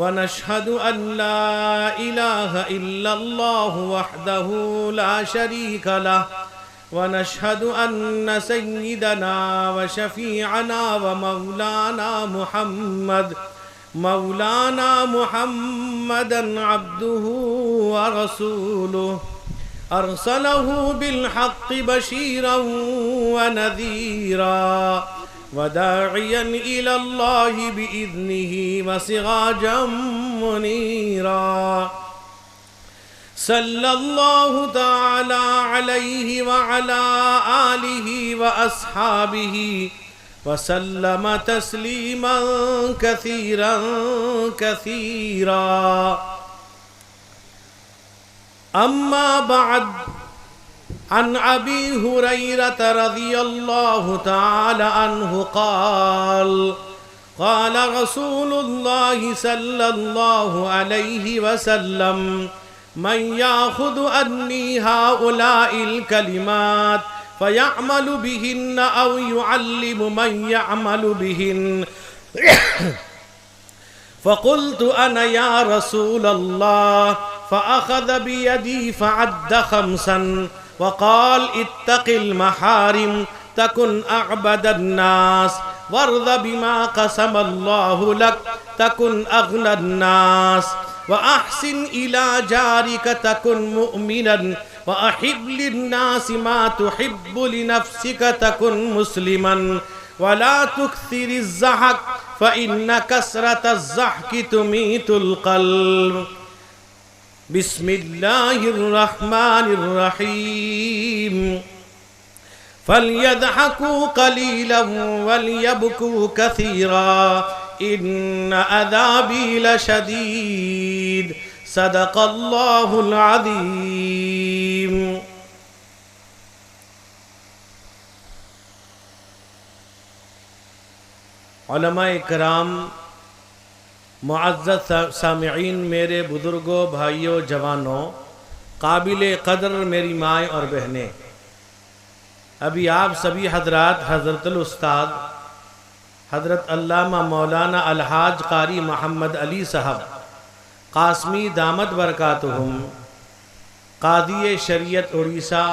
ونشهد أن لا إله إلا الله وحده لا شريك له ونشهد أن سيدنا وشفيعنا مولانا محمدا عبده ورسوله أرسله بالحق بشيرا ونذيرا وداعيا إلى الله بإذنه وسراجا منيرا صلى الله تعالى عليه وعلى آله وأصحابه وسلم تسليما كثيرا أما بعد عن أبي هريرة رضي الله تعالى عنه قال رسول الله صلى الله عليه وسلم من يأخذ عني هؤلاء الكلمات فيعمل بهن أو يعلم من يعمل بهن فقلت أنا يا رسول الله فأخذ بيدي فعد 5 وقال اتق المحارم تكن أعبد الناس وارض بما قسم الله لك تكن أغنى الناس وأحسن إلى جارك تكن مؤمنا وأحب للناس ما تحب لنفسك تكن مسلما ولا تكثر الضحك فإن كثرة الضحك تميت القلب بسم الله الرحمن الرحيم فليضحكوا قليلا وليبكوا كثيرا إن عذابي لشديد صدق الله العظيم. علماء کرام، معزز سامعین، میرے بزرگوں، بھائیوں، جوانوں، قابل قدر میری مائیں اور بہنیں، ابھی آپ سبھی حضرات حضرت الاستاذ حضرت علامہ مولانا الحاج قاری محمد علی صاحب قاسمی دامت برکاتہم قاضی شریعت اڑیسہ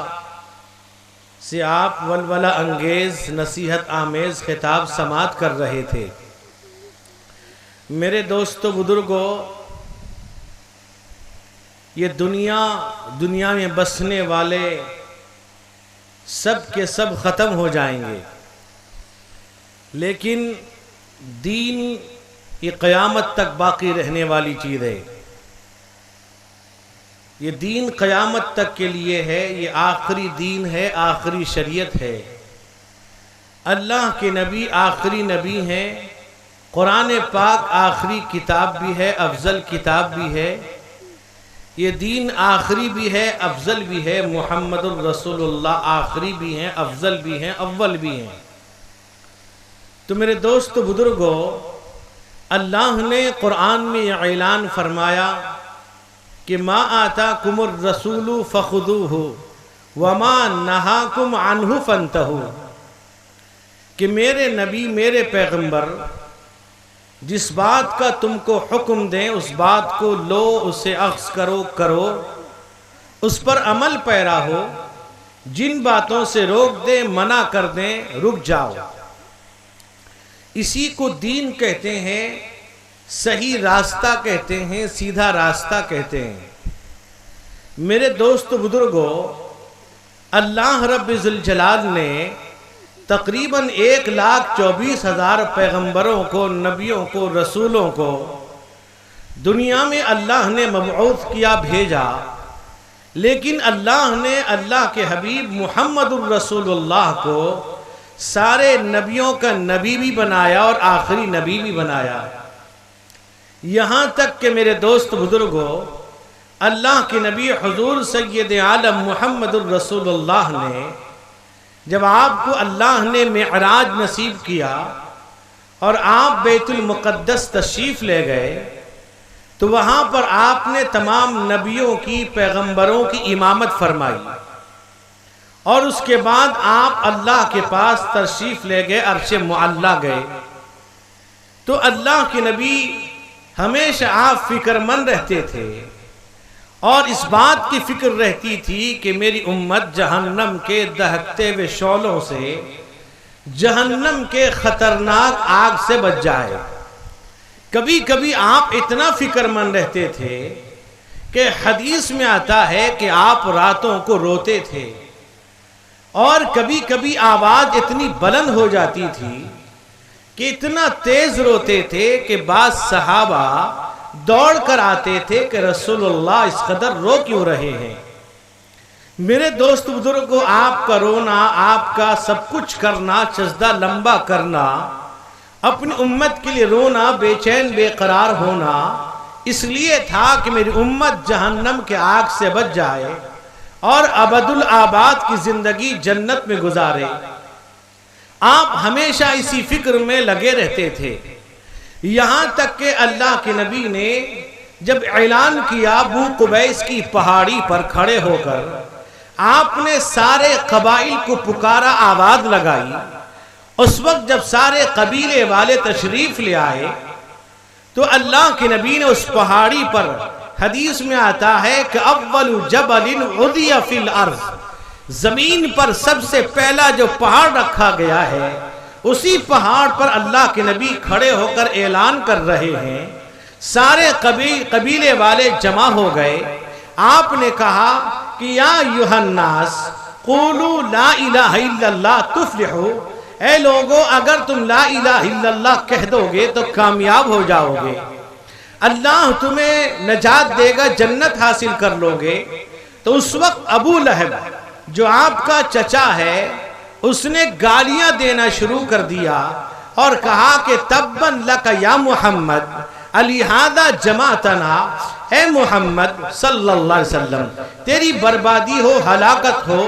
سے آپ ولولہ انگیز نصیحت آمیز خطاب سماعت کر رہے تھے. میرے دوستو، بزرگوں، یہ دنیا میں بسنے والے سب کے سب ختم ہو جائیں گے، لیکن دین یہ قیامت تک باقی رہنے والی چیز ہے. یہ دین قیامت تک کے لیے ہے، یہ آخری دین ہے، آخری شریعت ہے. اللہ کے نبی آخری نبی ہیں، قرآن پاک آخری کتاب بھی ہے، افضل کتاب بھی ہے. یہ دین آخری بھی ہے، افضل بھی ہے. محمد الرسول اللہ آخری بھی ہیں، افضل بھی ہیں، اول بھی ہیں. تو میرے دوست بزرگوں، اللہ نے قرآن میں یہ اعلان فرمایا کہ ما آتاکم الرسول فخذوہ وما نہاکم عنہ فانتہوا، کہ میرے نبی، میرے پیغمبر جس بات کا تم کو حکم دیں اس بات کو لو، اسے اخذ کرو، اس پر عمل پیرا ہو. جن باتوں سے روک دیں، منع کر دیں، رک جاؤ. اسی کو دین کہتے ہیں، صحیح راستہ کہتے ہیں، سیدھا راستہ کہتے ہیں. میرے دوست بزرگوں، اللہ رب ذوالجلال نے تقریباً 1,24,000 پیغمبروں کو، نبیوں کو، رسولوں کو دنیا میں اللہ نے مبعوث کیا، بھیجا. لیکن اللہ نے اللہ کے حبیب محمد الرسول اللہ کو سارے نبیوں کا نبی بھی بنایا اور آخری نبی بھی بنایا. یہاں تک کہ میرے دوست بزرگوں، اللہ کے نبی حضور سید عالم محمد الرسول اللہ نے جب آپ کو اللہ نے معراج نصیب کیا اور آپ بیت المقدس تشریف لے گئے، تو وہاں پر آپ نے تمام نبیوں کی، پیغمبروں کی امامت فرمائی، اور اس کے بعد آپ اللہ کے پاس تشریف لے گئے، عرش معلیٰ گئے۔ تو اللہ کے نبی ہمیشہ آپ فکر مند رہتے تھے، اور اس بات کی فکر رہتی تھی کہ میری امت جہنم کے دہکتے ہوئے شعلوں سے، جہنم کے خطرناک آگ سے بچ جائے۔ کبھی کبھی آپ اتنا فکر مند رہتے تھے کہ حدیث میں آتا ہے کہ آپ راتوں کو روتے تھے، اور کبھی کبھی آواز اتنی بلند ہو جاتی تھی کہ اتنا تیز روتے تھے کہ بعض صحابہ دوڑ کر آتے تھے کہ رسول اللہ اس قدر رو کیوں رہے ہیں۔ میرے دوست بزرگوں، آپ کا رونا، آپ کا سب کچھ کرنا، سجدہ لمبا کرنا، اپنی امت کے لیے رونا، بے چین بے قرار ہونا، اس لیے تھا کہ میری امت جہنم کے آگ سے بچ جائے اور ابد الآباد کی زندگی جنت میں گزارے۔ آپ ہمیشہ اسی فکر میں لگے رہتے تھے، یہاں تک کہ اللہ کے نبی نے جب اعلان کیا ابو قبیس کی پہاڑی پر کھڑے ہو کر، آپ نے سارے قبائل کو پکارا، آواز لگائی۔ اس وقت جب سارے قبیلے والے تشریف لے آئے تو اللہ کے نبی نے اس پہاڑی پر، حدیث میں آتا ہے کہ اول جبل عُضِیَ فی الارض، زمین پر سب سے پہلا جو پہاڑ رکھا گیا ہے، اسی پہاڑ پر اللہ کے نبی کھڑے ہو کر اعلان کر رہے ہیں۔ سارے قبیلے والے جمع ہو گئے۔ آپ نے کہا کہ یا ایھا الناس قولوا لا الہ الا اللہ تفلحوا، اے لوگوں اگر تم لا الہ الا اللہ کہہ دو گے تو کامیاب ہو جاؤ گے، اللہ تمہیں نجات دے گا، جنت حاصل کر لو گے۔ تو اس وقت ابو لہب جو آپ کا چچا ہے، اس نے گالیاں دینا شروع کر دیا اور کہا کہ تباً لک یا محمد الہذا جمعتنا، اے محمد صلی اللہ علیہ وسلم تیری بربادی ہو، ہلاکت ہو،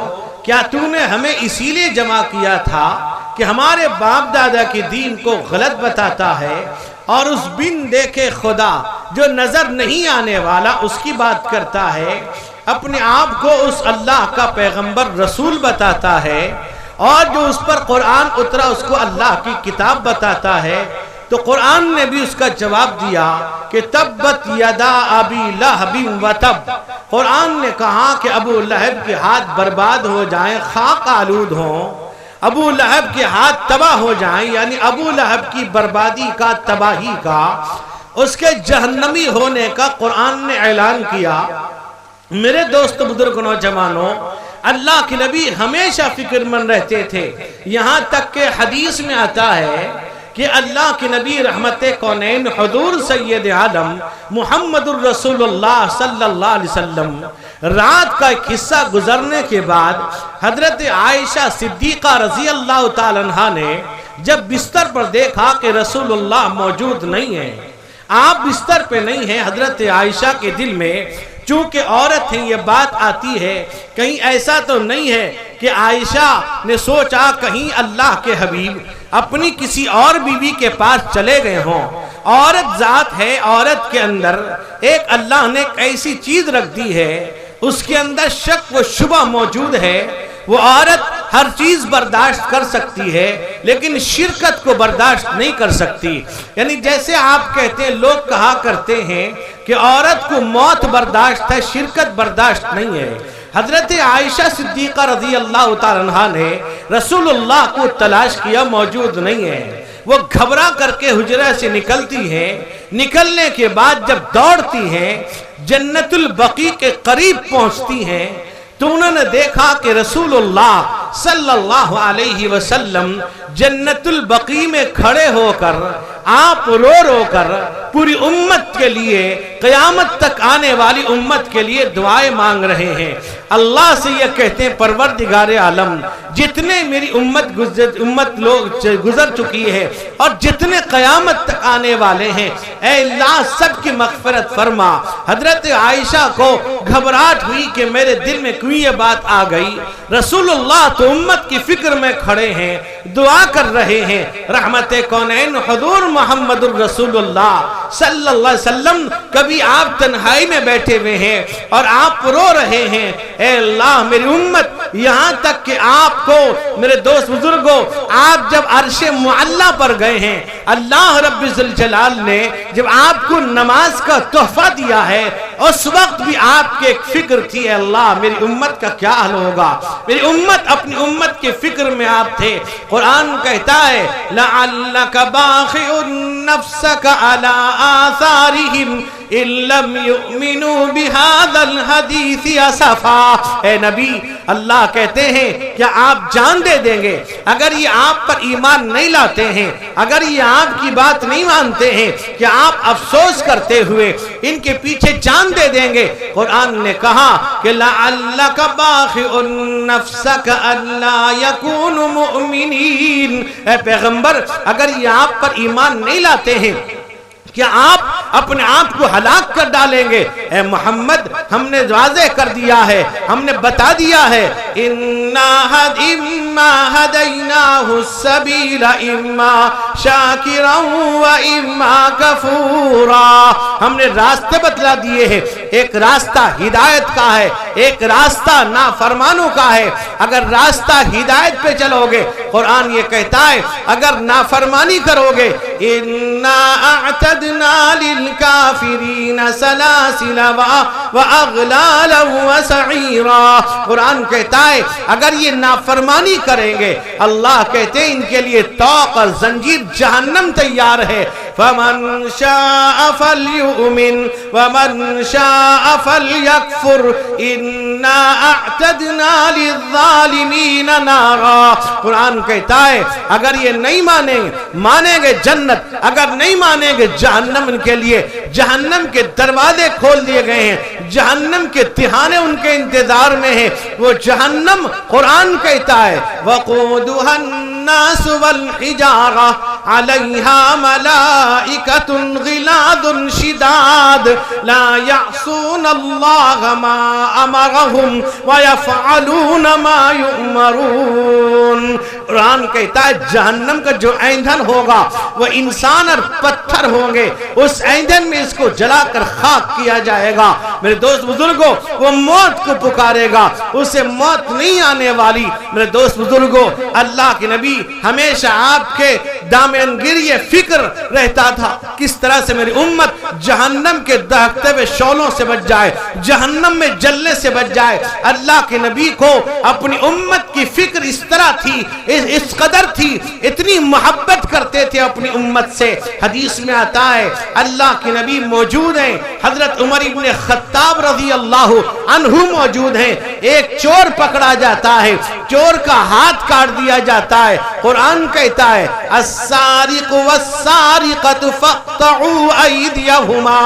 کیا تو نے ہمیں اسی لیے جمع کیا تھا کہ ہمارے باپ دادا کی دین کو غلط بتاتا ہے اور اس بن دیکھے خدا جو نظر نہیں آنے والا اس کی بات کرتا ہے، اپنے آپ کو اس اللہ کا پیغمبر رسول بتاتا ہے، اور جو اس پر قرآن اترا اس کو اللہ کی کتاب بتاتا ہے۔ تو قرآن نے بھی اس کا جواب دیا کہ تبت یدا ابی لہب وتب، قرآن نے کہا کہ ابو لہب کے ہاتھ برباد ہو جائیں، خاک آلود ہوں، ابو لہب کے ہاتھ تباہ ہو جائیں، یعنی ابو لہب کی بربادی کا، تباہی کا، اس کے جہنمی ہونے کا قرآن نے اعلان کیا۔ میرے دوست بزرگ نوجوانوں، اللہ کے نبی ہمیشہ فکر مند رہتے تھے، یہاں تک کہ حدیث میں آتا ہے کہ اللہ کے نبی رحمت کونین حضور سید عالم محمد الرسول اللہ صلی اللہ علیہ وسلم رات کا ایک حصہ گزرنے کے بعد حضرت عائشہ صدیقہ رضی اللہ تعالیٰ عنہا نے جب بستر پر دیکھا کہ رسول اللہ موجود نہیں ہیں، آپ بستر پہ نہیں ہیں، حضرت عائشہ کے دل میں چونکہ عورت ہیں یہ بات آتی ہے، کہیں ایسا تو نہیں ہے کہ عائشہ نے سوچا کہیں اللہ کے حبیب اپنی کسی اور بیوی کے پاس چلے گئے ہوں۔ عورت ذات ہے، عورت کے اندر ایک اللہ نے ایک ایسی چیز رکھ دی ہے، اس کے اندر شک و شبہ موجود ہے۔ وہ عورت ہر چیز برداشت کر سکتی ہے لیکن شرکت کو برداشت نہیں کر سکتی، یعنی جیسے آپ کہتے ہیں، لوگ کہا کرتے ہیں کہ عورت کو موت برداشت ہے، شرکت برداشت نہیں ہے۔ حضرت عائشہ صدیقہ رضی اللہ تعالیٰ عنہا نے رسول اللہ کو تلاش کیا، موجود نہیں ہے۔ وہ گھبرا کر کے حجرہ سے نکلتی ہیں، نکلنے کے بعد جب دوڑتی ہیں جنت البقیع کے قریب پہنچتی ہیں تو انہوں نے دیکھا کہ رسول اللہ صلی اللہ علیہ وسلم جنت البقیع میں کھڑے ہو کر آپ رو رو کر پوری امت کے لیے، قیامت تک آنے والی امت کے لیے دعائیں مانگ رہے ہیں۔ اللہ سے یہ کہتے ہیں پروردگار عالم، جتنے میری امت لوگ گزر چکی ہے اور جتنے قیامت تک آنے والے ہیں، اے اللہ سب کی مغفرت فرما۔ حضرت عائشہ کو گھبراہٹ ہوئی کہ میرے دل میں کیوں یہ بات آ گئی، رسول اللہ تو امت کی فکر میں کھڑے ہیں، دعا کر رہے ہیں۔ رحمت کونین حضور محمد الرسول اللہ صلی اللہ علیہ وسلم، کبھی آپ تنہائی میں بیٹھے ہوئے ہیں اور آپ رو رہے ہیں، اے اللہ میری امت، یہاں تک کہ آپ کو میرے دوست بزرگوں، آپ جب عرش معلی پر گئے ہیں، اللہ رب ذوالجلال نے جب آپ کو نماز کا تحفہ دیا ہے، اس وقت بھی آپ کے ایک فکر تھی، اے اللہ میری امت کا کیا حل ہوگا، میری امت، اپنی امت کے فکر میں آپ تھے۔ قرآن کہتا ہے لَعَلَّكَ بَاخِعٌ نَفْسَكَ عَلَىٰ آثَارِهِمْ إِن لَّمْ يُؤْمِنُوا بِهَذَا الْحَدِيثِ أَسَفًا۔ اے نبی، اللہ کہتے ہیں کیا آپ جان دے دیں گے اگر یہ آپ پر ایمان نہیں لاتے ہیں، اگر یہ آپ کی بات نہیں مانتے ہیں، کہ آپ افسوس کرتے ہوئے ان کے پیچھے جان دے دیں گے؟ قرآن نے کہا کہ لَعَلَّكَ بَاخِعٌ نَفْسَكَ أَلَّا يَكُونُوا مُؤْمِنِينَ۔ اے پیغمبر، اگر یہ آپ پر ایمان نہیں لاتے ہیں، کیا آپ اپنے آپ کو ہلاک کر ڈالیں گے؟ اے محمد، ہم نے واضح کر دیا ہے، ہم نے بتا دیا ہے، اِمَّا هَدَيْنَاهُ السَّبِيلَ إِمَّا شَاكِرًا وَإِمَّا كَفُورًا۔ ہم نے راستے بتلا دیے ہیں، ایک راستہ ہدایت کا ہے، ایک راستہ نافرمانوں کا ہے۔ اگر راستہ ہدایت پہ چلو گے، قرآن یہ کہتا ہے اگر نافرمانی کرو گے، إِنَّا أَعْتَدْنَا لِلْكَافِرِينَ سَلَاسِلَ وَأَغْلَالًا وَسَعِيرًا۔ قرآن کہتا ہے اگر یہ نافرمانی کریں گے، اللہ کہتے ہیں ان کے لیے طوق اور زنجیر جہنم تیار ہے۔ فَمَنْ شَاءَ فَلْيُؤْمِنْ وَمَنْ شَاءَ فَلْيَكْفُرْ إِنَّا أَعْتَدْنَا لِلظَّالِمِينَ نَارًا۔ قرآن کہتا ہے اگر یہ نہیں مانیں گے جنت، اگر نہیں مانیں گے جہنم، ان کے لیے جہنم کے دروازے کھول دیے گئے ہیں، جہنم کے تہانے ان کے انتظار میں ہیں۔ وہ جہنم، قرآن کہتا ہے وَقُودُهَا النَّاسُ وَالْحِجَارَةُ عَلَيْهَا مَلَائِكَةٌ غِلَاظٌ شِدَادٌ لَا يَعْصُونَ اللَّهَ مَا أَمَرَهُمْ وَيَفْعَلُونَ مَا يُؤْمَرُونَ۔ قرآن کہتا ہے جہنم کا جو ایندھن ہوگا وہ انسان اور پتھر ہوں گے، اس ایندھن میں اس کو جلا کر خاک کیا جائے گا۔ میرے دوست بزرگوں، وہ موت کو پکارے گا، اسے موت نہیں آنے والی۔ میرے دوست بزرگوں، اللہ کے نبی ہمیشہ آپ کے دامن گیر یہ فکر رہتا تھا کس طرح سے میری امت جہنم کے دہکتے ہوئے شعلوں سے بچ جائے، جہنم میں جلنے سے بچ جائے۔ اللہ کے نبی کو اپنی امت کی فکر اس طرح تھی، اس قدر تھی، اتنی محبت کرتے تھے اپنی امت سے۔ حدیث میں آتا ہے اللہ کے نبی موجود ہیں، حضرت عمر ابن خطاب رضی اللہ عنہ موجود ہیں، ایک چور پکڑا جاتا ہے، چور کا ہاتھ کاٹ دیا جاتا ہے۔ قرآن کہتا ہے السارق والسارقۃ فاقطعوا ایدیہما،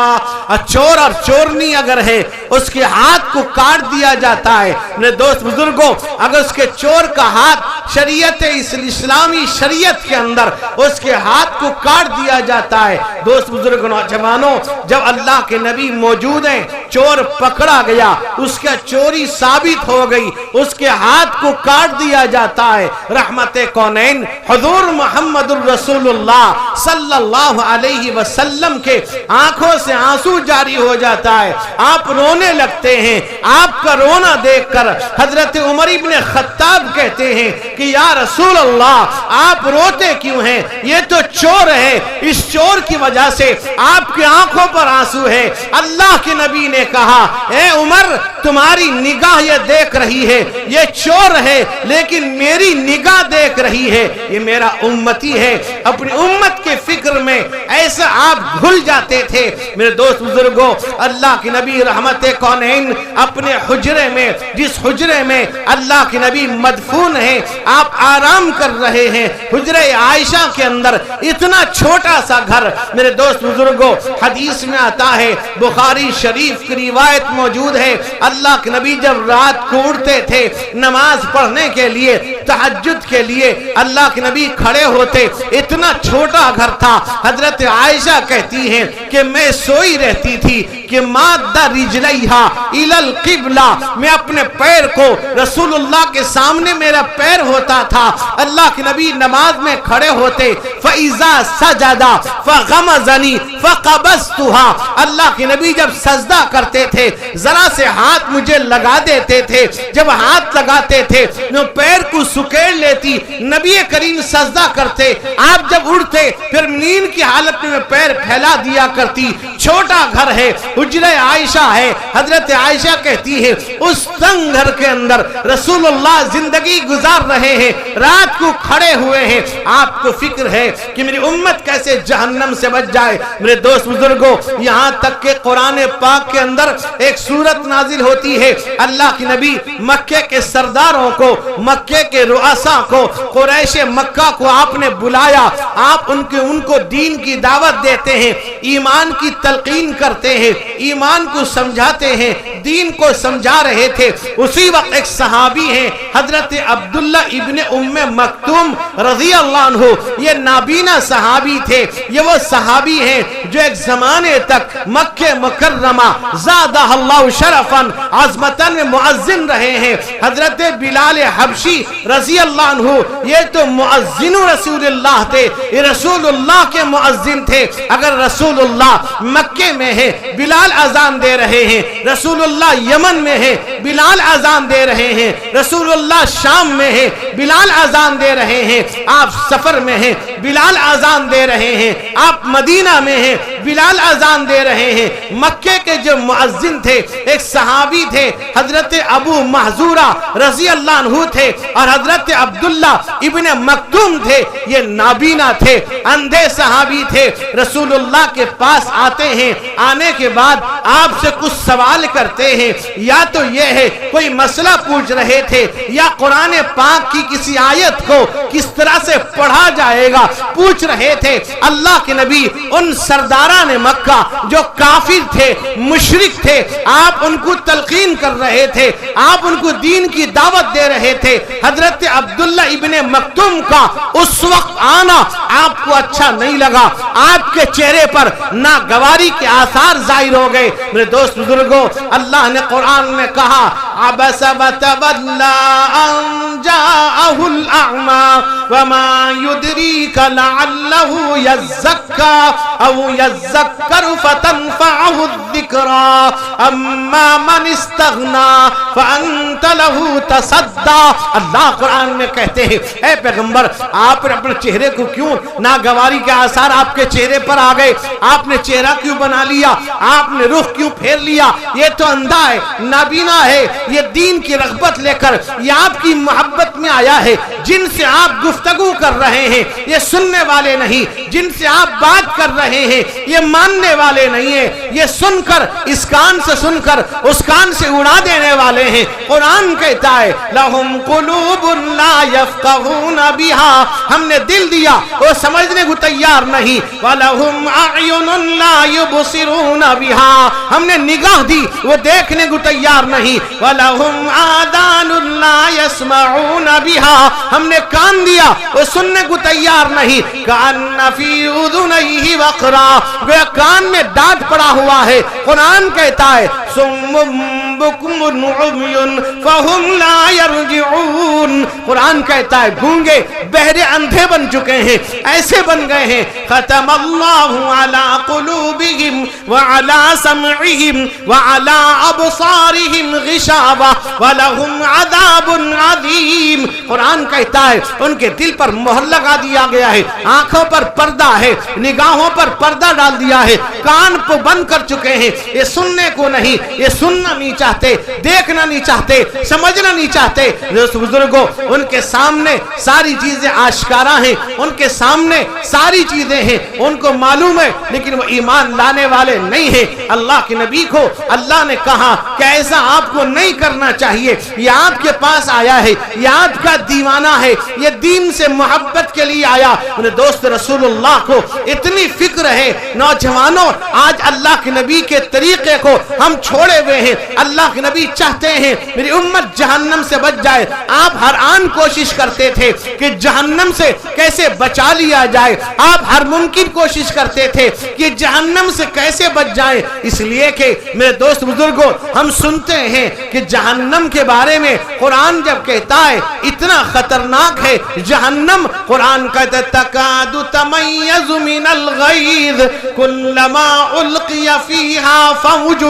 چور اور چورنی اگر ہے اس کے ہاتھ کو کاٹ دیا جاتا ہے۔ میرے دوست بزرگوں، اگر اس کے چور کا ہاتھ شریعت اسلامی شریعت کے اندر اس کے ہاتھ کو کاٹ دیا جاتا ہے۔ دوست بزرگ نوجوانوں، جب اللہ کے نبی موجود ہیں، چور پکڑا گیا، اس کا چوری ثابت ہو گئی، اس کے ہاتھ کو کاٹ دیا جاتا ہے۔ رحمت کونین حضور محمد الرسول اللہ صلی اللہ علیہ وسلم کے آنکھوں سے آنسو جاری ہو جاتا ہے، آپ رونے لگتے ہیں۔ آپ کا رونا دیکھ کر حضرت عمر ابن خطاب کہتے ہیں کہ یا رسول اللہ آپ روتے کیوں ہیں؟ یہ تو چور ہے، اس چور کی وجہ سے آپ کی آنکھوں پر آنسو ہے۔ اللہ کے نبی نے کہا اے عمر تمہاری نگاہ یہ دیکھ رہی ہے یہ چور ہے لیکن میری نگاہ دیکھ رہی ہے یہ میرا امتی ہے. اپنی امت کے فکر میں ایسا آپ گھل جاتے تھے. میرے دوست بزرگوں اللہ کے نبی رحمت کونین اپنے حجرے میں جس حجرے میں اللہ کے نبی مدفون ہیں آپ آرام کر رہے ہیں. حجرہ عائشہ کے اندر اتنا چھوٹا سا گھر. میرے دوست بزرگوں حدیث میں آتا ہے بخاری شریف کی روایت موجود ہے اللہ کے نبی جب رات کو اٹھتے تھے نماز پڑھنے کے لیے تہجد کے لیے اللہ کے نبی کھڑے ہوتے. اتنا چھوٹا گھر تھا. حضرت عائشہ کہتی ہیں کہ میں سوئی رہتی تھی کہ مادہ رجلیہا الی القبلہ میں اپنے پیر کو رسول اللہ کے سامنے میرا پیر ہوتا تھا. اللہ کے نبی نماز میں کھڑے ہوتے فَإِذَا سَجَدَ فَغَمَزَنِي فَقَبَزْتُهَا. اللہ کے نبی جب سجدہ کرتے تھے ذرا سے ہاتھ مجھے لگا دیتے تھے. جب ہاتھ لگاتے تھے وہ پیر کو سکیڑ لیتی. نبی کریم سجدہ کرتے آپ جب اٹھتے پھر نیند کی حالت میں پیر پھیلا دیا کرتی. چھوٹا گھر ہے حجرہ عائشہ ہے. حضرت عائشہ کہتی ہے اس تنگ گھر کے اندر رسول اللہ زندگی گزار رہے ہیں رات کو کھڑے ہوئے ہیں. آپ کو فکر ہے کہ میری امت کیسے جہنم سے بچ جائے. میرے دوست بزرگوں یہاں تک کہ قرآن پاک کے اندر ایک سورت نازل ہوتی ہے. اللہ کی نبی مکے کے سرداروں کو مکے کے رؤساء کو قریش مکہ کو آپ نے بلایا. آپ ان کو دین کی دعوت دیتے ہیں ایمان کی تلقین کرتے ہیں ایمان کو سمجھاتے ہیں دین کو سمجھا رہے تھے. اسی وقت ایک صحابی ہیں حضرت عبداللہ ابن ام مکتوم رضی اللہ عنہ. یہ نابینا صحابی تھے. یہ وہ صحابی ہیں جو ایک زمانے تک مکہ مکرمہ زادہ اللہ شرفاً عظمتاً میں مؤذن رہے ہیں. حضرت بلال حبشی رضی اللہ عنہ یہ تو مؤذن رسول اللہ تھے. یہ رسول اللہ کے مؤذن تھے. اگر رسول اللہ مکے میں ہے بلال اذان دے رہے ہیں. رسول اللہ یمن میں ہے بلال اذان دے رہے ہیں. رسول اللہ شام میں ہے بلال اذان دے رہے ہیں. آپ سفر میں ہیں بلال اذان دے رہے ہیں. آپ مدینہ میں ہیں بلال اذان دے رہے ہیں. مکے کے جو مؤذن تھے ایک صحابی تھے حضرت ابو محذورہ رضی اللہ عنہ تھے اور حضرت عبداللہ ابن مکتوم تھے. یہ نابینا تھے اندھے صحابی تھے. رسول اللہ کے پاس آتے ہیں. آنے کے بعد آپ سے کچھ سوال کرتے ہیں. یا تو یہ ہے کوئی مسئلہ پوچھ رہے تھے یا قرآن پاک کی کسی آیت کو کس طرح سے پڑھا جائے گا پوچھ رہے تھے. اللہ کے نبی ان سرداران مکہ جو کافر تھے مشرک تھے آپ ان کو تلقین کر رہے تھے. آپ ان کو دین کی دعوت دے رہے تھے. حضرت عبداللہ ابن مکتوم کا اس وقت آنا آپ کو اچھا نہیں لگا. آپ کے چہرے پر ناگواری کے آثار ظاہر ہو گئے. میرے دوست بزرگوں اللہ نے قرآن میں کہا عبس وتولى ان جاءه الاعمى وما يدريك لعله يزكى او يذكر فتنفعه الذكرى اما من استغنى فانت له تصدى. اللہ قرآن میں کہتے ہیں اے پیغمبر آپ نے اپنے چہرے کو کیوں ناگواری کے آثار آپ کے چہرے پر آ گئے. آپ نے چہرہ کیوں بنا لیا آپ نے رخ کیوں پھیر لیا. یہ تو اندھا ہے نابینا ہے. یہ دین کی رغبت لے کر یہ آپ کی محبت میں آیا ہے. جن سے آپ گفتگو کر رہے ہیں یہ سننے والے نہیں. جن سے آپ بات کر رہے ہیں یہ ماننے والے نہیں ہیں. یہ سن کر اس کان سے سن کر اس کان سے اڑا دینے والے ہیں. قرآن کہتا ہے لہم قلوب لا یفقہون بہا ہم نے دل دیا وہ سمجھنے کو تیار نہیں. وَلَهُمْ أَعْيُنٌ لَا يُبْصِرُونَ بِهَا ہم نے نگاہ دی وہ دیکھنے کو تیار نہیں. وَلَهُمْ آذَانٌ لَا يَسْمَعُونَ بِهَا ہم نے کان دیا وہ سننے کو تیار نہیں. كَأَنَّ فِي أُذُنَيْهِ وَقْرًا گویا کان میں ڈانٹ پڑا ہوا ہے. قرآن کہتا ہے صُمٌّ بكم عمي فهم لا يرجعون. قرآن کہتا ہے گونگے بہرے اندھے بن چکے ہیں، ایسے بن گئے ہیں. ختم اللہ علی قلوبہم وعلی سمعہم وعلی ابصارہم غشاوہ ولہم عذاب عظیم. قرآن کہتا ہے ان کے دل پر مہر لگا دیا گیا ہے، آنکھوں پر پردہ ہے، نگاہوں پر پردہ ڈال دیا ہے، کان کو بند کر چکے ہیں. یہ سننے کو نہیں، یہ سننا نہیں چاہتے، دیکھنا نہیں چاہتے، سمجھنا نہیں چاہتے. بزرگوں ان کے سامنے ساری چیزیں آشکارا ہیں، ان کے سامنے ساری چیزیں ہیں، ان کو معلوم ہے، لیکن وہ ایمان لانے والے نہیں ہیں. اللہ کے نبی کو اللہ نے کہا کہ ایسا آپ کو نہیں کرنا چاہیے. یہ آپ کے پاس آیا ہے، یہ آپ کا دیوانہ ہے، یہ دین سے محبت کے لیے آیا. انہیں دوست رسول اللہ کو اتنی فکر ہے. نوجوانوں آج اللہ کے نبی کے طریقے کو ہم چھوڑے ہوئے ہیں. اللہ کے نبی چاہتے ہیں میری امت جہنم سے بچ جائے. آپ ہر آن کوشش کرتے تھے کہ جہنم سے کیسے بچا لیا جائے. آپ ہر ممکن کوشش کرتے تھے کہ جہنم سے کیسے بچ جائیں. اس لیے کہ میرے دوست بزرگوں ہم سنتے ہیں کہ جہنم کے بارے میں قرآن جب کہتا ہے اتنا خطرناک ہے جہنم. قرآن کہتا ہے تکاد تمیز من الغیظ کلما القی فیہا فوج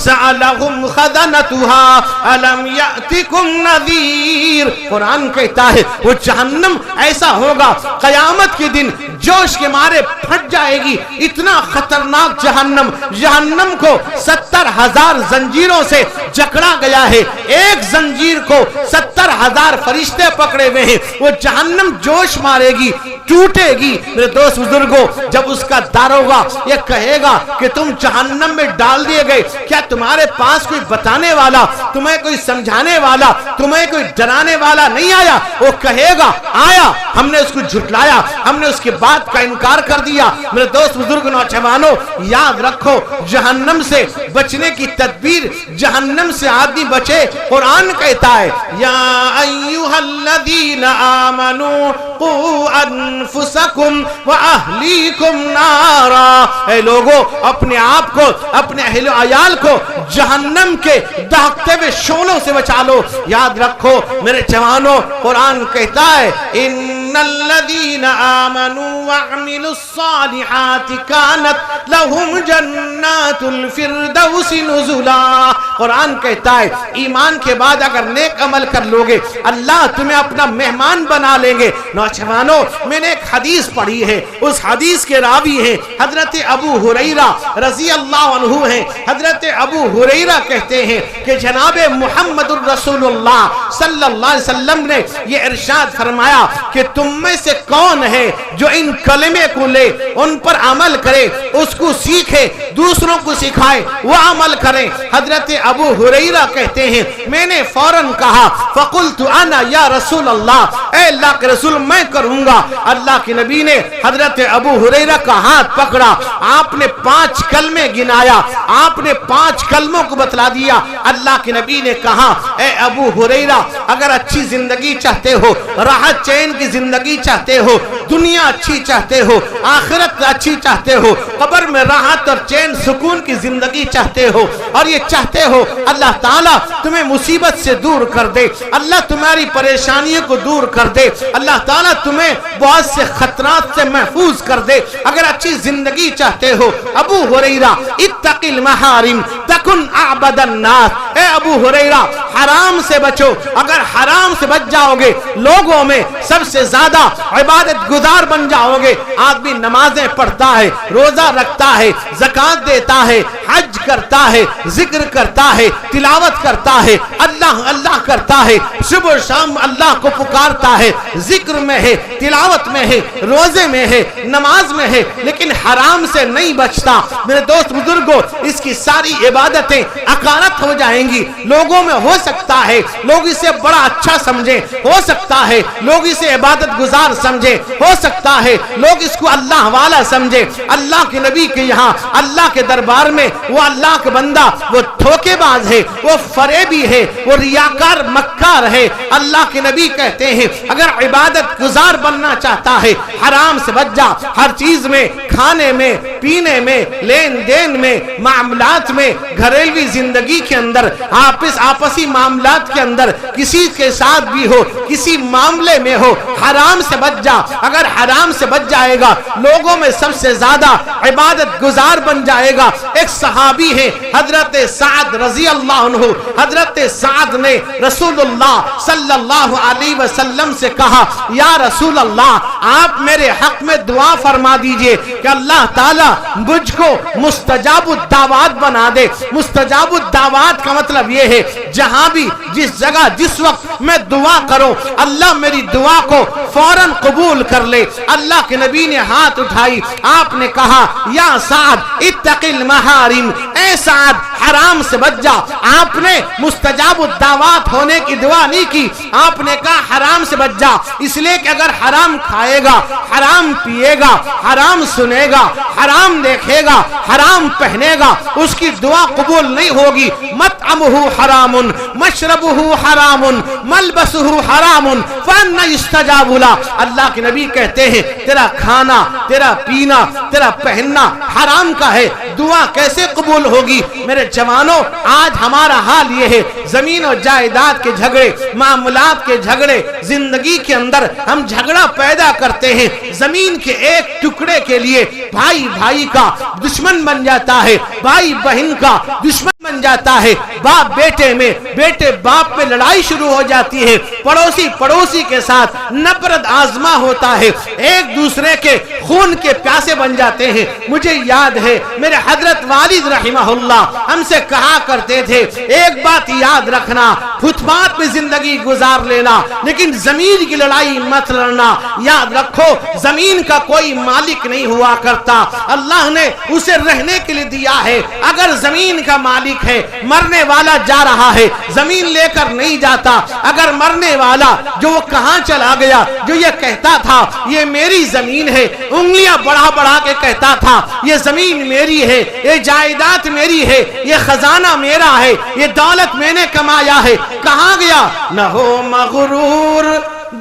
سألہم خزنتها الم یأتکم نذیر. قرآن کہتا ہے وہ جہنم ایسا ہوگا قیامت کے دن جوش کے مارے پھٹ جائے گی. اتنا خطرناک جہنم. جہنم کو 70,000 زنجیروں سے جکڑا گیا ہے. ایک زنجیر کو 70,000 فرشتے پکڑے ہوئے ہیں. وہ جہنم جوش مارے گی، ٹوٹے گی. میرے دوست بزرگوں جب اس کا داروغہ یہ کہے گا کہ تم جہنم میں ڈال دیے گئے، کیا تمہارے پاس کوئی بتانے والا، تمہیں کوئی سمجھانے والا، تمہیں کوئی ڈرانے والا نہیں آیا؟ وہ کہے گا آیا، ہم نے اس کو جھٹلایا، ہم نے اس کی بات کا انکار کر دیا. میرے دوست بزرگ نوجوانوں یاد رکھو جہنم سے بچنے کی تدبیر، جہنم سے آدمی بچے. قرآن کہتا ہے یا ایھا الذین آمنوا قوا انفسکم واہلیکم نارا. اے لوگو اپنے آپ کو، اپنے اہل و عیال کو جہنم کے دہکتے ہوئے شعلوں سے بچا لو. یاد رکھو میرے جوانوں قرآن کہتا ہے ان الذین آمنوا وعملوا الصالحات کانت لہم جنات الفردوس نزلا. قرآن کہتا ہے ایمان کے بعد اگر نیک عمل کر لوگے اللہ تمہیں اپنا مہمان بنا لیں گے. نوجوانوں میں نے ایک حدیث پڑھی ہے، اس حدیث کے راوی ہیں حضرت ابو ہریرہ رضی اللہ عنہ ہیں. حضرت ابو ہریرہ کہتے ہیں کہ جناب محمد الرسول اللہ صلی اللہ علیہ وسلم نے یہ ارشاد فرمایا کہ تم میں سے کون ہے جو ان کلمے کو لے، ان پر عمل کرے، اس کو سیکھے، دوسروں کو سکھائے، وہ عمل کریں. حضرت ابو ہریرہ کہتے ہیں میں نے فوراً کہا فقلت انا یا رسول اللہ، اے اللہ کے رسول میں کروں گا. اللہ کے نبی نے حضرت ابو ہریرہ کا ہاتھ پکڑا، آپ نے 5 کلمے گنایا، آپ نے 5 کلموں کو بتلا دیا. اللہ کے نبی نے کہا اے ابو ہریرہ اگر اچھی زندگی چاہتے ہو، راحت چین کی زندگی چاہتے ہو، دنیا اچھی چاہتے ہو، آخرت اچھی چاہتے ہو، قبر میں راحت اور چین سکون کی زندگی چاہتے ہو، اور یہ چاہتے ہو اللہ تعالیٰ تمہیں مصیبت سے دور کر دے، اللہ تمہاری پریشانیوں کو دور کر دے، اللہ تعالیٰ تمہیں بہت سے خطرات سے محفوظ کر دے، اگر اچھی زندگی چاہتے ہو ابو ہریرہ اتق المحارم تکن اعبد الناس. اے ابو ہریرہ حرام سے بچو، اگر حرام سے بچ جاؤ گے لوگوں میں سب سے زیادہ عبادت گزار بن جاؤ گے. آدمی نمازیں پڑھتا ہے، روزہ رکھتا ہے، زکوٰۃ دیتا ہے، حج کرتا ہے، ذکر کرتا ہے، تلاوت کرتا ہے، اللہ اللہ کرتا ہے، صبح شام اللہ کو پکارتا ہے، ذکر میں ہے، تلاوت میں ہے، روزے میں ہے، نماز میں ہے، لیکن حرام سے نہیں بچتا. میرے دوست بزرگوں اس کی ساری عبادتیں اکارت ہو جائیں گی. لوگوں میں ہو سکتا ہے لوگ اسے بڑا اچھا سمجھیں، ہو سکتا ہے لوگ اسے عبادت عبادت گزار سمجھے، ہو سکتا ہے لوگ اس کو اللہ والا سمجھے۔ اللہ کے نبی کے یہاں اللہ کے دربار میں وہ اللہ کا بندہ وہ دھوکے باز ہے، وہ فریبی ہے، وہ ریاکار مکار ہے۔ اللہ کے نبی کہتے ہیں اگر عبادت گزار بننا چاہتا ہے حرام سے بچ جا، ہر چیز میں، کھانے میں، پینے میں، لین دین میں، معاملات میں، گھریلوی زندگی کے اندر، آپسی معاملات کے اندر، کسی کے ساتھ بھی ہو، کسی معاملے میں ہو، حرام سے بچ جا۔ اگر حرام سے بچ جائے گا لوگوں میں سب سے زیادہ عبادت گزار بن جائے گا۔ ایک صحابی ہے حضرت سعد رضی اللہ عنہ، حضرت سعد نے رسول اللہ صلی اللہ علیہ وسلم سے کہا یا رسول اللہ آپ میرے حق میں دعا فرما دیجئے کہ اللہ تعالیٰ مجھ کو مستجاب الدعوات بنا دے۔ مستجاب الدعوات کا مطلب یہ ہے جہاں بھی، جس جگہ، جس وقت میں دعا کروں اللہ میری دعا کو فوراً قبول کر لے۔ اللہ کے نبی نے ہاتھ اٹھائی، آپ نے کہا یا سعد اتق المحارم، اے سعد حرام سے بچ جا۔ آپ نے مستجاب الدعوات ہونے کی دعا نہیں کی، آپ نے کہا حرام سے بچ جا، اس لیے کہ اگر حرام کھائے گا، حرام پیے گا، حرام سنے گا، حرام دیکھے گا، حرام پہنے گا، اس کی دعا قبول نہیں ہوگی۔ مطعمہ حرام، مشربہ حرام، ملبسہ حرام، فأنا یستجاب لہ۔ اللہ کے نبی کہتے ہیں تیرا کھانا، تیرا پینا، تیرا پہننا حرام کا ہے، دعا کیسے قبول ہوگی؟ میرے جوانوں آج ہمارا حال یہ ہے، زمین و جائیداد کے جھگڑے، معاملات کے جھگڑے، زندگی کے اندر ہم جھگڑا پیدا کرتے ہیں۔ زمین کے ایک ٹکڑے کے لیے بھائی بھائی کا دشمن بن جاتا ہے، بھائی بہن کا دشمن بن جاتا ہے، باپ بیٹے میں، بیٹے باپ میں لڑائی شروع ہو جاتی ہے، پڑوسی پڑوسی کے ساتھ نفرت آزما ہوتا ہے، ایک دوسرے کے خون کے پیاسے بن جاتے ہیں۔ مجھے یاد ہے میرے حضرت والد رحمہ اللہ ہم سے کہا کرتے تھے ایک بات یاد رکھنا، فٹ پاتھ میں زندگی گزار لینا لیکن زمین کی لڑائی مت لڑنا۔ یاد رکھو زمین کا کوئی مالک نہیں ہوا کرتا، اللہ نے اسے رہنے کے لیے دیا ہے۔ اگر زمین کا مالک ہے، مرنے والا جا رہا ہے، زمین لے کر نہیں جاتا۔ اگر مرنے والا جو وہ کہاں چلا گیا، جو یہ کہتا تھا یہ میری زمین ہے، انگلیاں بڑھا بڑھا کے کہتا تھا یہ زمین میری ہے، یہ جائیداد میری ہے، یہ خزانہ میرا ہے، یہ دولت میں نے کمایا ہے، کہاں گیا؟ نہ ہو مغرور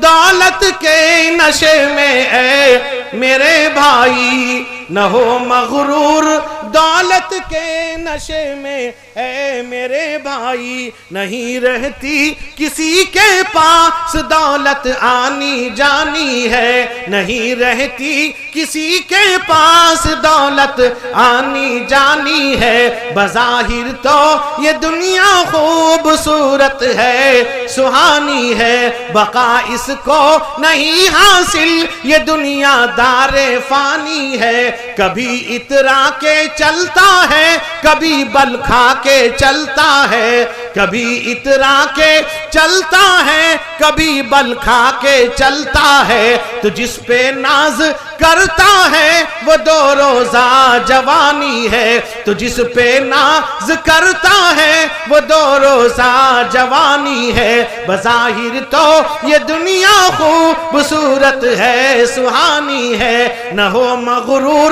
دولت کے نشے میں اے میرے بھائی، نہ ہو مغرور دولت کے نشے میں اے میرے بھائی، نہیں رہتی کسی کے پاس دولت آنی جانی ہے، نہیں رہتی کسی کے پاس دولت آنی جانی ہے۔ بظاہر تو یہ دنیا خوبصورت ہے، سہانی ہے، بقا اس کو نہیں حاصل، یہ دنیا دار فانی ہے۔ کبھی اترا کے چلتا ہے، کبھی بل کھا کے چلتا ہے، کبھی اترا کے چلتا ہے، کبھی بل کھا کے چلتا ہے۔ تو جس پہ ناز کرتا ہے وہ دو روزہ جوانی ہے، تو جس پہ ناز کرتا ہے وہ دو روزہ جوانی ہے۔ بظاہر تو یہ دنیا خوبصورت ہے، سہانی ہے، نہ ہو مغرور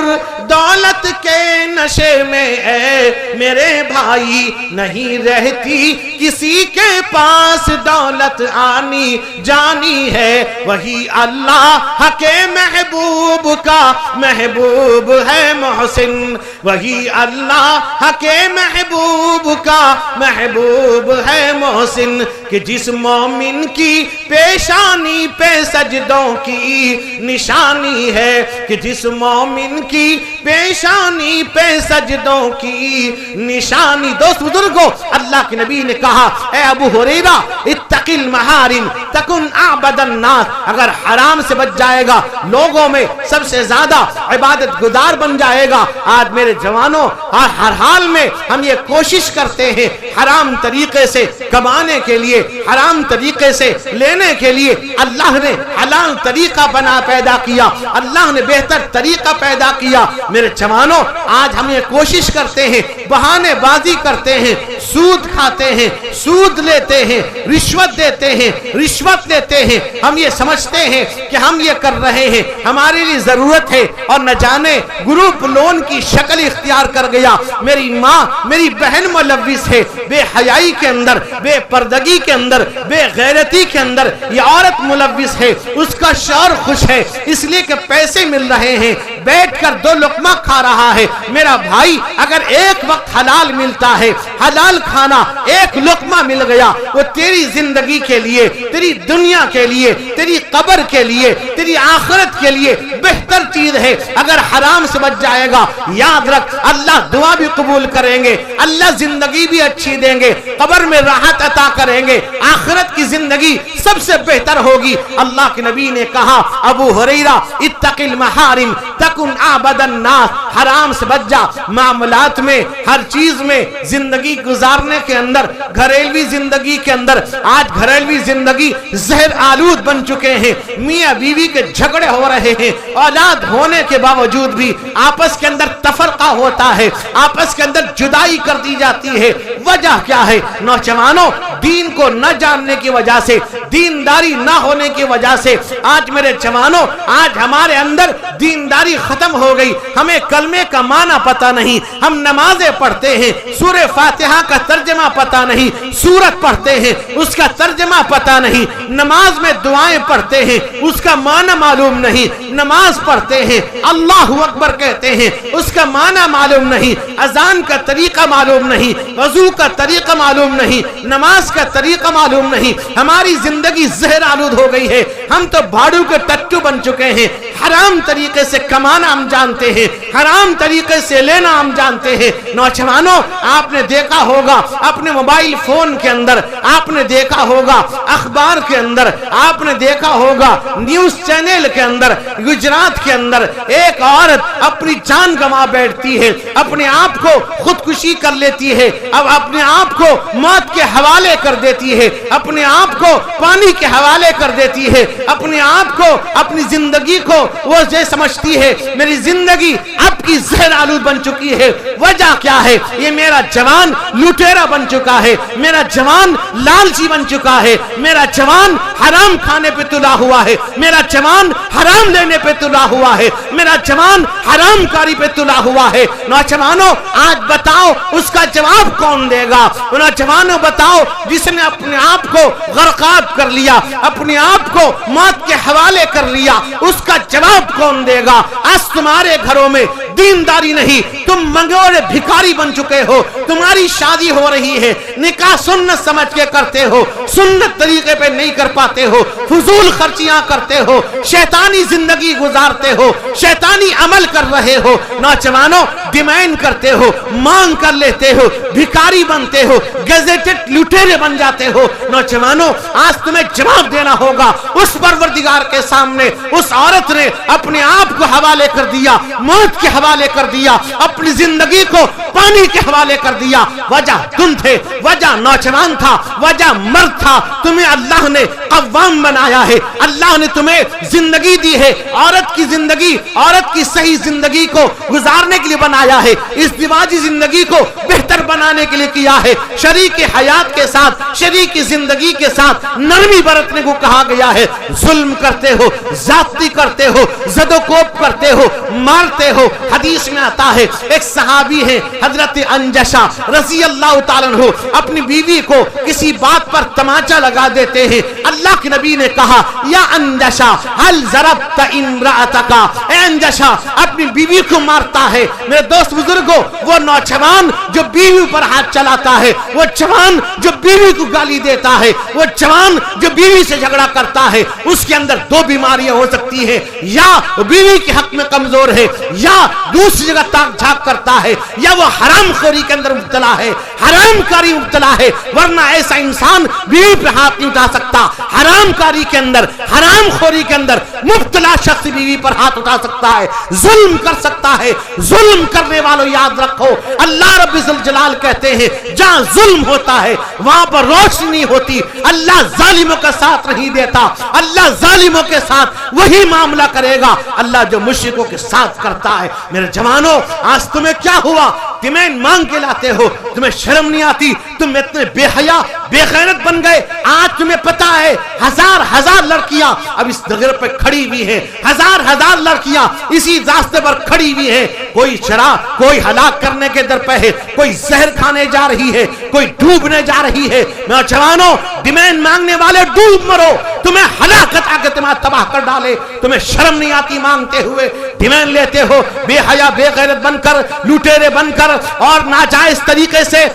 دولت کے نشے میں اے میرے بھائی، نہیں رہتی کسی کے پاس دولت آنی جانی ہے۔ وہی اللہ کے محبوب کا محبوب ہے محسن، وہی اللہ کے محبوب کا محبوب ہے محسن، کہ جس مومن کی پیشانی پہ سجدوں کی نشانی ہے، کہ جس مومن کی پیشانی پہ سجدوں کی نشانی۔ دوست بزرگوں اللہ کے نبی نے کہا اے ابو ہریرہ اتق المحارم تکن اعبد الناس، اگر حرام سے بچ جائے گا لوگوں میں سب سے زیادہ عبادت گزار بن جائے گا۔ آج میرے جوانوں ہر حال میں ہم یہ کوشش کرتے ہیں حرام طریقے سے کمانے کے لیے، حرام طریقے سے لینے کے لیے۔ اللہ نے حلال طریقہ بنا پیدا کیا، اللہ نے بہتر طریقہ پیدا کیا۔ میرے جوانوں آج ہم یہ کوشش کرتے ہیں، بہانے بازی کرتے ہیں، سود کھاتے ہیں، سود لیتے ہیں، رشوت دیتے ہیں، رشوت رشوت لیتے ہیں، ہم یہ سمجھتے ہیں کہ ہم یہ کر رہے ہیں، ہمارے لیے ضرورت ہے، اور نہ جانے گروپ لون کی شکل اختیار کر گیا۔ میری ماں میری بہن ملوث ہے، بے حیائی کے اندر، بے پردگی کے اندر، بے غیرتی کے اندر یہ عورت ملوث ہے، اس کا شوہر خوش ہے اس لیے کہ پیسے مل رہے ہیں، بیٹھ کر 2 لقمہ کھا رہا ہے۔ میرا بھائی اگر ایک وقت حلال ملتا ہے، حلال کھانا 1 لقمہ مل گیا، وہ تیری زندگی کے لیے، تیری دنیا کے لیے، تیری قبر کے لیے، تیری آخرت کے لیے بہتر چیز ہے۔ اگر حرام سے بچ جائے گا، یاد رکھ اللہ دعا بھی قبول کریں گے، اللہ زندگی بھی اچھی دیں گے، قبر میں راحت عطا کریں گے، آخرت کی زندگی سب سے بہتر ہوگی۔ اللہ کے نبی نے کہا ابو ہریرہ اتق المحارم تکن عبد الناس، حرام سے بچ جا، معاملات میں، ہر چیز میں، زندگی گزارنے کے اندر، گھریلوی زندگی کے اندر آج گھریلوی زندگی زہر آلود بن چکے ہیں، میاں بیوی کے جھگڑے ہو رہے ہیں، اولاد ہونے کے باوجود بھی آپس کے اندر تفرقہ ہوتا ہے، آپس کے اندر جدائی کر دی جاتی ہے۔ وجہ کیا ہے؟ نوجوانوں دین کو نہ جاننے کی وجہ سے، دینداری نہ ہونے کی وجہ سے آج میرے جوانوں، آج ہمارے اندر دینداری ختم ہو گئی، ہمیں کلمے کا معنی پتہ نہیں، ہم نمازیں پڑھتے ہیں سورہ فاتحہ کا ترجمہ پتہ نہیں، سورت پڑھتے ہیں اس کا ترجمہ پتہ نہیں، نماز میں دعائیں پڑھتے ہیں اس کا معنی معلوم نہیں، نماز پڑھتے ہیں اللہ اکبر کہتے ہیں اس کا معنی معلوم نہیں، اذان کا طریقہ معلوم نہیں، وضو کا طریقہ معلوم نہیں، نماز کا طریقہ معلوم نہیں، ہماری زندگی زہر آلود ہو گئی ہے، ہم تو بھاڑو کے ٹٹو بن چکے ہیں، حرام طریقے سے کمانا ہم جانتے ہیں، حرام طریقے سے لینا ہم جانتے ہیں۔ نوجوانوں آپ نے دیکھا ہوگا اپنے موبائل فون کے اندر، آپ نے دیکھا ہوگا اخبار کے اندر، آپ نے دیکھا ہوگا نیوز چینل کے اندر، گجرات کے اندر ایک عورت اپنی جان گنوا بیٹھتی ہے، اپنے آپ کو خودکشی کر لیتی ہے، اب اپنے آپ کو موت کے حوالے کر دیتی ہے، اپنے آپ کو پانی کے حوالے کر دیتی ہے، اپنے آپ کو، اپنی زندگی کو وہ یہ سمجھتی ہے میری زندگی اب کی زہر آلود بن چکی ہے۔ وجہ کیا ہے؟ یہ میرا جوان لٹیرا بن چکا ہے، میرا جوان لالچی بن چکا ہے، میرا جوان حرام کھانے پہ تلا ہوا ہے، میرا جوان حرام لینے پہ تلا ہوا ہے، میرا جوان حرام کاری پہ تلا ہوا ہے۔ نوجوانوں آج بتاؤ اس کا جواب کون دے گا؟ نوجوانوں بتاؤ جس نے اپنے آپ کو غرقاب کر لیا، اپنے آپ کو موت کے حوالے کر لیا، اس کا جواب کون دے گا؟ آج تمہارے گھروں میں دینداری نہیں، تم منگوڑے بھکاری بن چکے ہو، تمہاری شادی ہو رہی ہے، نکاح سنت سمجھ کے کرتے ہو، سنت طریقے پہ نہیں کر پاتے ہو، فضول خرچیاں کرتے ہو، شیطانی زندگی گزارتے ہو، شیطانی عمل کر رہے ہو۔ نوجوانوں ڈیمانڈ کرتے ہو، مانگ کر لیتے ہو، بھکاری بنتے ہو، گزیٹڈ لٹیرے بن جاتے ہو۔ نوجوانوں آج تمہیں جواب دینا ہوگا اس پروردگار کے سامنے۔ اس عورت نے اپنے آپ کو حوالے کر دیا، موت کے حوالے کر دیا، اپنی زندگی کو پانی کے حوالے کر دیا۔ وجہ تم تھے، وجہ نوجوان تھا، وجہ مرد تھا۔ تمہیں اللہ نے قوام بنایا ہے، اللہ نے تمہیں زندگی دی ہے، عورت کی زندگی، عورت کی صحیح زندگی کو گزارنے کے لیے بنایا ہے، ازدواجی زندگی کو بہتر بنانے کے لیے کیا ہے۔ شریک حیات کے ساتھ، شریک زندگی کے ساتھ نرمی برتنے کو کہا گیا ہے۔ ظلم کرتے ہو، زیادتی کرتے ہو، زد و کوب کرتے ہو، مارتے ہو۔ حدیث میں آتا ہے ایک صحابی ہے حضرت انجشہ رضی اللہ تعالیٰ عنہ، اپنی بیوی کو کسی بات پر تماچا لگا دیتے ہیں۔ اللہ کے نبی نے کہا یا انجشہ هل ضربت امرأتک، اے انجشہ اپنی بیوی کو مارتا ہے۔ میرے دوست بزرگوں، وہ نوجوان جو بیوی پر ہاتھ چلاتا ہے، وہ جوان جو بیوی کو گالی دیتا ہے، وہ جوان جو بیوی سے جھگڑا کرتا ہے، اس کے اندر 2 بیماریاں ہو سکتی ہیں، یا بیوی کے حق میں کمزور ہے، یا دوسری جگہ تاک جھاک کرتا ہے، یا وہ حرام خوری کے اندر مبتلا ہے، حرام کاری مبتلا ہے۔ ورنہ ایسا انسان بیوی پہ ہاتھ نہیں اٹھا سکتا۔ حرام کاری کے اندر، حرام خوری کے اندر مبتلا شخص بیوی پر ہاتھ اٹھا سکتا ہے، ظلم کر سکتا ہے۔ ظلم کرنے والوں یاد رکھو، اللہ رب ذوالجلال کہتے ہیں جہاں ظلم ہوتا ہے وہاں پر روشنی ہوتی۔ اللہ ظالموں کا ساتھ نہیں دیتا، اللہ ظالموں کے ساتھ وہی معاملہ کرے گا اللہ جو مشرکوں کے ساتھ کرتا ہے۔ میرے جوانوں آج تمہیں کیا ہوا؟ تمہیں مانگ کے لاتے ہو، تمہیں شرم نہیں آتی؟ تم اتنے بے حیا بے غیرت بن گئے. آج تمہیں پتا ہے ہزار لڑکیاں اب اس جگہ پہ کھڑی ہوئی ہیں, ہزار لڑکیاں اسی راستے پر کھڑی ہوئی ہیں. کوئی شراب, کوئی ہلاک کرنے کے در پہ ہے, کوئی زہر کھانے جا رہی ہے, کوئی ڈوبنے جا رہی ہے. نوجوانوں, ڈیمانڈ مانگنے والے ڈوب مرو, تمہیں ہلاکت آ کے تمہیں تباہ کر ڈالے. تمہیں شرم نہیں آتی مانگتے ہوئے, ڈیمانڈ لیتے ہو بے حیا بے غیرت بن کر, لوٹیرے بن کر, اور ناجائز طریقے سے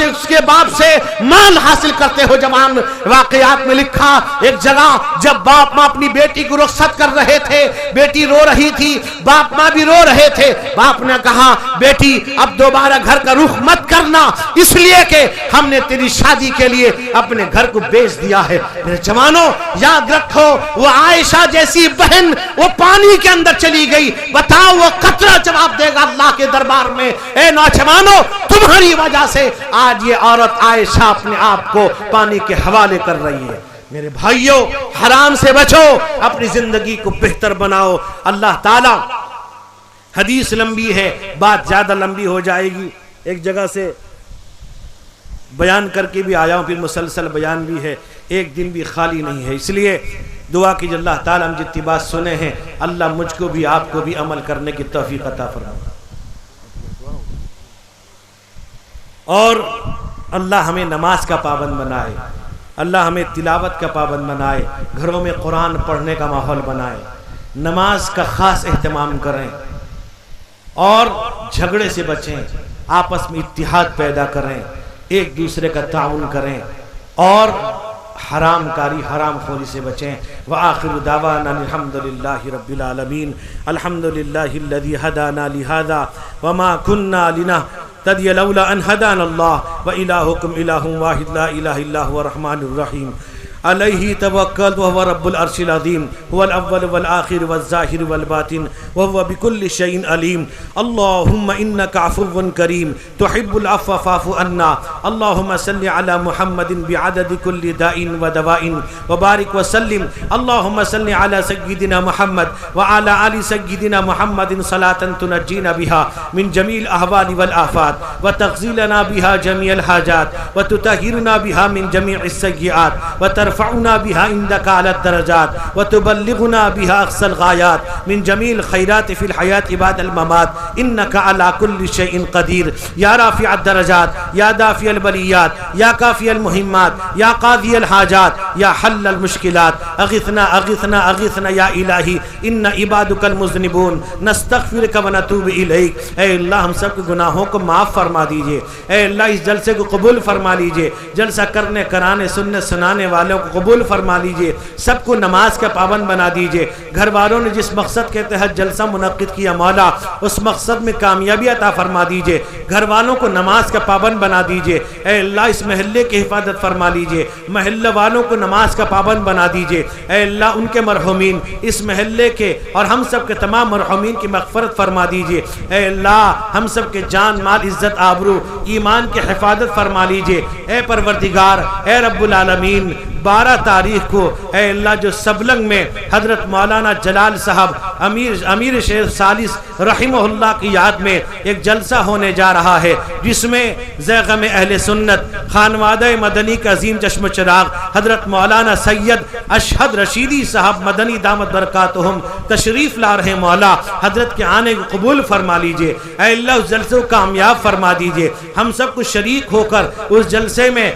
اس کے باپ سے مال حاصل کرتے ہو. جوان, واقعات میں لکھا ایک جگہ جب باپ ماں اپنی بیٹی کو رخصت کر رہے تھے, بیٹی رو رہی تھی, باپ ماں بھی رو رہے تھے. باپ نے کہا بیٹی اب دوبارہ گھر کا رخ مت کرنا, اس لیے کہ ہم نے تیری شادی کے لیے اپنے گھر کو بیچ دیا ہے. میرے جوانوں یاد رکھو, وہ عائشہ جیسی بہن وہ پانی کے اندر چلی گئی, بتاؤ وہ قطرہ جواب دے گا اللہ کے دربار میں. اے نوجوانوں, تمہاری وجہ سے آج یہ عورت عائشہ اپنے آپ کو پانی کے حوالے کر رہی ہے. میرے بھائیوں, حرام سے بچو, اپنی زندگی کو بہتر بناؤ. اللہ تعالی, حدیث لمبی ہے, بات زیادہ لمبی ہو جائے گی. ایک جگہ سے بیان کر کے بھی آیا ہوں, پھر مسلسل بیان بھی ہے, ایک دن بھی خالی نہیں ہے. اس لیے دعا کیجئے اللہ تعالیٰ ہم جتنی بات سنے ہیں اللہ مجھ کو بھی آپ کو بھی عمل کرنے کی توفیق عطا فرمائے, اور اللہ ہمیں نماز کا پابند بنائے, اللہ ہمیں تلاوت کا پابند بنائے, گھروں میں قرآن پڑھنے کا ماحول بنائے, نماز کا خاص اہتمام کریں, اور جھگڑے سے بچیں, آپس میں اتحاد پیدا کریں, ایک دوسرے کا تعاون کریں, اور حرام کاری حرام خوری سے بچیں. وآخر دعوانا الحمدللہ رب العالمین. الحمدللہ الذی ہدانا لہذا وما کننا لنہتدی لولا ان ہدانا اللہ وإلہکم الہ واحد لا الہ الا هو الرحمن الرحیم. علیہ توکلت وهو رب العرش العظیم هو الاول والآخر والظاہر والباطن وهو بكل شیء علیم. اللہم انک عفو کریم تحب العفو فاعف عنا. اللہم صل علی محمد بعدد کل داء ودواء وبارک وسلم. اللہم صل علی سیدنا محمد وعلی آل سیدنا محمد صلاة تنجینا بها من جمیع الاحوال والآفات وتغزی لنا بها جمیع الحاجات وتطہرنا بها من جمیع السیئات وترفعنا بها عندك على الدرجات وتبلغنا بها أقصى الغايات من جميع الخيرات في الحياة بعد الممات إنك على كل شيء قدير. يا رافع الدرجات, يا دافع البليات, يا كافي المهمات, يا قاضي الحاجات, يا حل المشكلات. أغثنا أغثنا أغثنا يا إلهي إن عبادك المذنبون نستغفرك ونتوب إليك. اے اللہ ہم سب کے گناہوں کو معاف فرما دیجئے. اے اللہ اس جلسے کو قبول فرما لیجئے. جلسہ کرنے کرانے سننے سنانے والوں کو قبول فرما لیجئے. سب کو نماز کا پابند بنا دیجئے. گھر والوں نے جس مقصد کے تحت جلسہ منعقد کیا مولا اس مقصد میں کامیابی عطا فرما دیجئے. گھر والوں کو نماز کا پابند بنا دیجئے. اے اللہ اس محلے کی حفاظت فرما لیجئے. محلے والوں کو نماز کا پابند بنا دیجئے. اے اللہ ان کے مرحومین, اس محلے کے اور ہم سب کے تمام مرحومین کی مغفرت فرما دیجئے. اے اللہ ہم سب کے جان مال عزت آبرو ایمان کی حفاظت فرما لیجئے. اے پروردگار, اے رب العالمین, 12 تاریخ کو اے اللہ جو سبلنگ میں حضرت مولانا جلال صاحب امیر شیخ ثالث رحمہ اللہ کی یاد میں ایک جلسہ ہونے جا رہا ہے, جس میں زیغم اہل سنت خانوادہ مدنی کا عظیم چشم چراغ حضرت مولانا سید اشہد رشیدی صاحب مدنی دامت برکاتہم تشریف لا رہے. مولا حضرت کے آنے کو قبول فرما لیجئے. اے اللہ اس جلسے کو کامیاب فرما دیجئے. ہم سب کو شریک ہو کر اس جلسے میں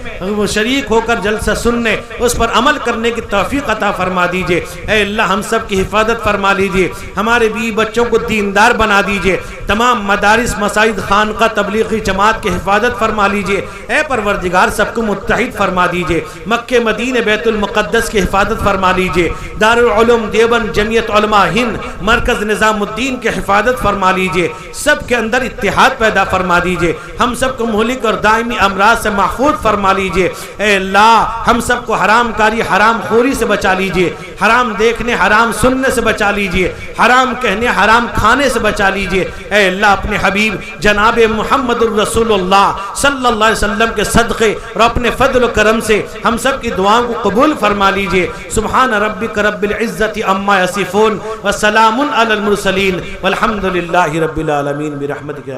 شریک ہو کر جلسہ سننے اس پر عمل کرنے کی توفیق عطا فرما دیجئے. اے اللہ ہم سب کی حفاظت فرما لیجئے. ہمارے بیوی بچوں کو دیندار بنا دیجئے. تمام مدارس مساجد خانقاہ تبلیغی جماعت کی حفاظت فرما لیجئے. اے پروردگار سب کو متحد فرما دیجئے. مکہ مدینہ بیت المقدس کی حفاظت فرما لیجئے. دارالعلوم دیوبند جمعیت علماء ہند مرکز نظام الدین کی حفاظت فرما لیجئے. سب کے اندر اتحاد پیدا فرما دیجئے. ہم سب کو مہلک اور دائمی امراض سے محفوظ فرما لیجئے. اے اللہ ہم سب کو حرام کاری حرام خوری سے بچا لیجئے. حرام دیکھنے حرام سننے سے بچا لیجئے. حرام کہنے حرام کھانے سے بچا لیجئے. اے اللہ اپنے حبیب جناب محمد الرسول اللہ صلی اللہ علیہ وسلم کے صدقے اور اپنے فضل و کرم سے ہم سب کی دعاؤں کو قبول فرما لیجئے. سبحان ربک رب العزت عما یصفون وسلام علی المرسلین والحمد للہ رب العالمین برحمتک.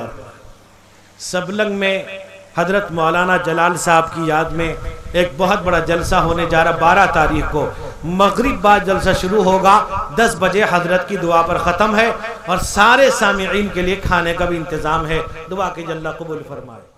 سبلنگ میں حضرت مولانا جلال صاحب کی یاد میں ایک بہت بڑا جلسہ ہونے جا رہا 12 تاریخ کو مغرب بعد جلسہ شروع ہوگا 10 بجے حضرت کی دعا پر ختم ہے اور سارے سامعین کے لیے کھانے کا بھی انتظام ہے دعا کہ اللہ قبول فرمائے